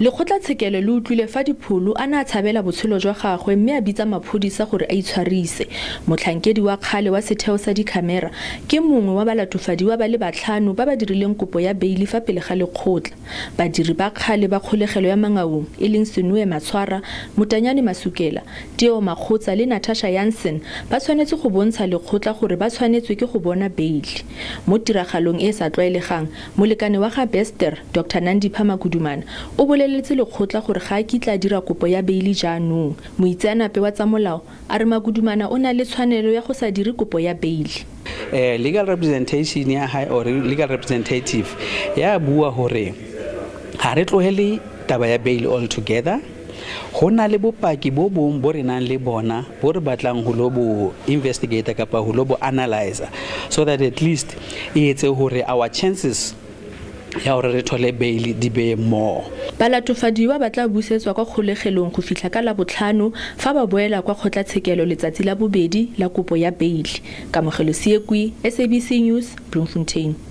Lekgotlatshekelo le utlwile fa Dipholo a na tshabela botshelo jwa gagwe mme a bitsa maphodisa gore a itshwarise. Motlhankedi wa kgale wa setheo sa dikhamera ke mongwe wa balatofadiwa ba le batlhano ba ba dirileng kopo ya beili fa pele ga lekgotla. Badiri ba kgale ba kgolegelo ya Mangaung e leng Senue Matshwara, Motanyane Masukela, Teo Makgotsa le Natasha Jansen ba tshwanetse go bontsha lekgotla gore ba tshwanetswe ke go bona beili. Mo tiragalong e sa tlwaelegang, molekane wa ga Bester, Dr. Nandipha Makudumana, o bolelletse lekgotla gore ga a kitla dira kopo ya beili jaanong. Moitseanape wa tsa molao a re Makudumana o na le tshwanelo ya go sa dire kopo ya beili. Legal representation ya high or legal representative ya bua hore ha re tlohele taba ya bail all together. Hona le bopaki bo bong bo re nang le bona bo re batlang ho lo bo investigator kapa ho lo bo analyzer, so that at least e etse hore our chances ya hore re thole bail di be more. Balatofadiwa ba tla busetswa kwa kgolegelong go fihla ka la botlhano fa ba boela kwa kgotlatshekelo letsatsi la bobedi la kopo ya bail. Kamogelo Siekwi, SABC News, Bloemfontein.